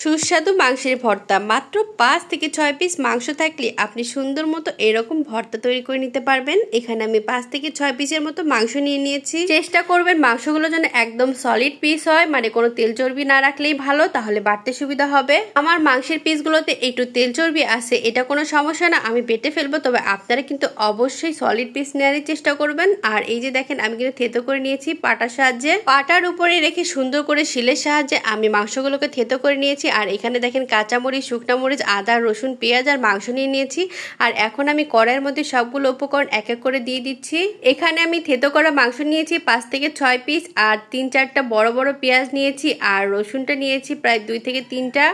সুস্বাদু মাংসের ভর্তা। মাত্র 5 থেকে 6 পিস মাংস থাকলে আপনি সুন্দর মতো এরকম ভর্তা তৈরি করে নিতে পারবেন। এখানে আমি 5 থেকে 6 পিসের মতো মাংস নিয়ে নিয়েছি। চেষ্টা করবেন মাংসগুলো যেন একদম সলিড পিস হয়, মানে কোনো তেল চর্বি না রাখলেই ভালো, তাহলে বাটতে সুবিধা হবে। আমার মাংসের পিসগুলোতে একটু তেল চর্বি আছে, এটা কোনো সমস্যা না, আমি বেটে ফেলবো। তবে আপনারা কিন্তু অবশ্যই সলিড পিস নেওয়ারই চেষ্টা করবেন। আর এই যে দেখেন, আমি কিন্তু থেতো করে নিয়েছি পাটার সাহায্যে। পাটার উপরে রেখে সুন্দর করে শিলের সাহায্যে আমি মাংসগুলোকে থেতো করে নিয়েছি। আর এখানে দেখেন কাঁচামরিচ, শুকনা মরিচ, আদা, রসুন, পেঁয়াজ আর মাংস নিয়ে নিয়েছি। আর এখন আমি কড়াইয়ের মধ্যে সবগুলো উপকরণ এক এক করে দিয়ে দিচ্ছি। এখানে আমি থেতো করা মাংস নিয়েছি 5 থেকে 6 পিস, আর 3-4টা বড় বড় পেঁয়াজ নিয়েছি, আর রসুনটা নিয়েছি প্রায় 2 থেকে 3টা,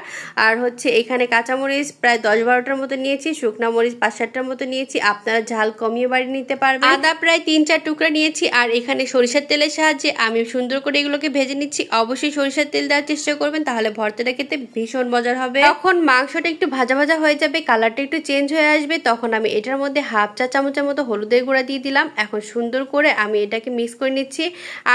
আর হচ্ছে এখানে কাঁচামরিচ প্রায় 10-12টার মতো নিয়েছি, শুকনা মরিচ 5-7টার মতো নিয়েছি, আপনারা ঝাল কমিয়ে বাড়িয়ে নিতে পারবেন। আদা প্রায় 3-4 টুকরা নিয়েছি। আর এখানে সরিষার তেলের সাহায্যে আমি সুন্দর করে এগুলোকে ভেজে নিচ্ছি। অবশ্যই সরিষার তেল দেওয়ার চেষ্টা করবেন, তাহলে ভর্তাটা খেতে ভীষণ মজার হবে। তখন মাংসটা একটু ভাজা ভাজা হয়ে যাবে, কালারটা একটু চেঞ্জ হয়ে আসবে, তখন আমি এটার মধ্যে হাফ চা চামচের মতো হলুদের গুঁড়া দিয়ে দিলাম। এখন সুন্দর করে আমি এটাকে মিক্স করে নিচ্ছি।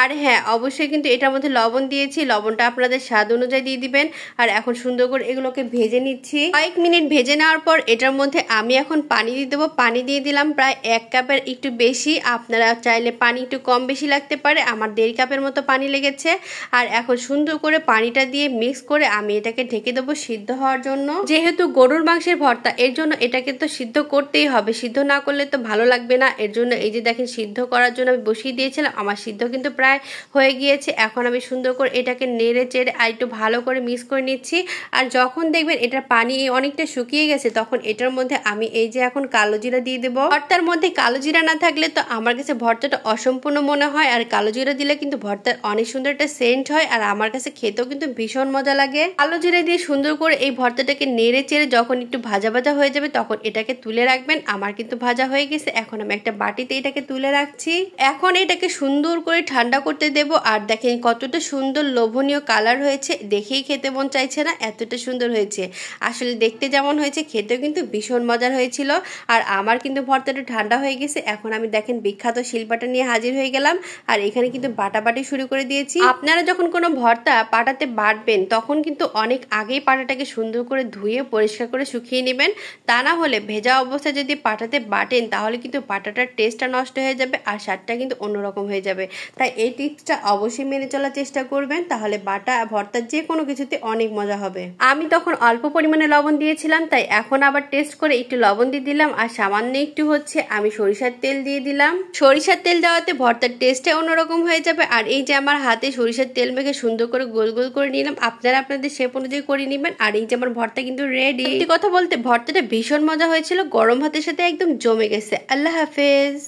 আর হ্যাঁ, অবশ্যই কিন্তু এটার মধ্যে লবণ দিয়েছি, লবণটা আপনাদের স্বাদ অনুযায়ী দিয়ে দিবেন। আর এখন সুন্দর করে এগুলোকে ভেজে নিচ্ছি। কয়েক মিনিট ভেজে নেওয়ার পর এটার মধ্যে আমি এখন পানি দিয়ে দেবো। পানি দিয়ে দিলাম প্রায় 1 কাপের একটু বেশি, আপনারা চাইলে পানি একটু কম বেশি লাগতে পারে, আমার 1.5 কাপের মতো পানি লেগেছে। আর এখন সুন্দর করে পানিটা দিয়ে মিক্স করে আমি এটাকে ঢেকে দেবো সিদ্ধ হওয়ার জন্য। যেহেতু গরুর মাংসের ভর্তা, এর জন্য এটাকে তো সিদ্ধ করতেই হবে, সিদ্ধ না করলে তো ভালো লাগবে না। এর জন্য এই যে দেখেন, সিদ্ধ করার জন্য আমি বসিয়ে দিয়েছিলাম, আমার সিদ্ধ কিন্তু প্রায় হয়ে গিয়েছে। এখন আমি সুন্দর করে এটাকে নেড়ে চেড়ে আর একটু ভালো করে মিক্স করে নিচ্ছি। আর যখন দেখবেন এটার পানি অনেকটা শুকিয়ে গেছে, তখন এটার মধ্যে আমি এই যে এখন কালো জিরা দিয়ে দেবো। ভর্তার মধ্যে কালো জিরা না থাকলে তো আমার কাছে ভর্তাটা অসম্পূর্ণ মনে হয়, আর কালো জিরা দিলে কিন্তু ভর্তার অনেক সুন্দর একটা সেন্ট হয়, আর আমার কাছে খেতেও কিন্তু ভীষণ মজা লাগে। কালো জিরা দিয়ে সুন্দর করে এই ভর্তাটাকে নেড়ে চেড়ে যখন একটু ভাজা ভাজা হয়ে যাবে, তখন এটাকে তুলে রাখবেন। আমার কিন্তু ভাজা হয়ে গেছে, এখন আমি একটা বাটিতে এটাকে তুলে রাখছি। এখন এটাকে সুন্দর করে ঠান্ডা করতে দেব। আর দেখেন কতটা সুন্দর লোভনীয় কালার হয়েছে, দেখেই খেতে মন চাইছে না, এতটা সুন্দর হয়েছে। আসলে দেখতে যেমন হয়েছে, খেতেও কিন্তু ভীষণ মজার হয়েছিল। আর আমার কিন্তু ভর্তাটা ঠান্ডা হয়ে গেছে। এখন আমি দেখেন বিখ্যাত শিলপাটা নিয়ে হাজির হয়ে গেলাম, আর এখানে কিন্তু বাটাবাটি শুরু করে দিয়েছি। আপনারা যখন কোনো ভর্তা পাটাতে বাটবেন, তখন কিন্তু অনেক আগেই পাটাটাকে সুন্দর করে ধুয়ে পরিষ্কার করে শুকিয়ে নেবেন। তা না হলে ভেজা অবস্থায় যদি পাটাতে বাটেন, তাহলে কিন্তু পাটাটার টেস্টটা নষ্ট হয়ে যাবে, আর স্বাদটা কিন্তু অন্যরকম হয়ে যাবে। তাই এই টিপসটা অবশ্যই মেনে চলার চেষ্টা করবেন, তাহলে বাটা ভর্তার যে কোনো কিছুতে অনেক মজা হবে। আমি তখন অল্প পরিমাণে লবণ দিয়েছিলাম, তাই এখন আবার টেস্ট করে একটু লবণ দিয়ে দিলাম। আর সামান্য একটু হচ্ছে আমি সরিষার তেল দিয়ে দিলাম। সরিষার তেল দেওয়াতে ভর্তার টেস্টটা অন্যরকম হয়ে যাবে। আর এই যে আমার হাতে সরিষার তেল মেখে সুন্দর করে গোল গোল করে নিলাম, আপনারা আপনাদের শেপ অনুযায়ী করে নেবেন। আর এই যে আমার ভর্তা কিন্তু রেডি। সত্যি কথা বলতে ভর্তাটা ভীষণ মজা হয়েছিল, গরম ভাতের সাথে একদম জমে গেছে। আল্লাহ হাফেজ।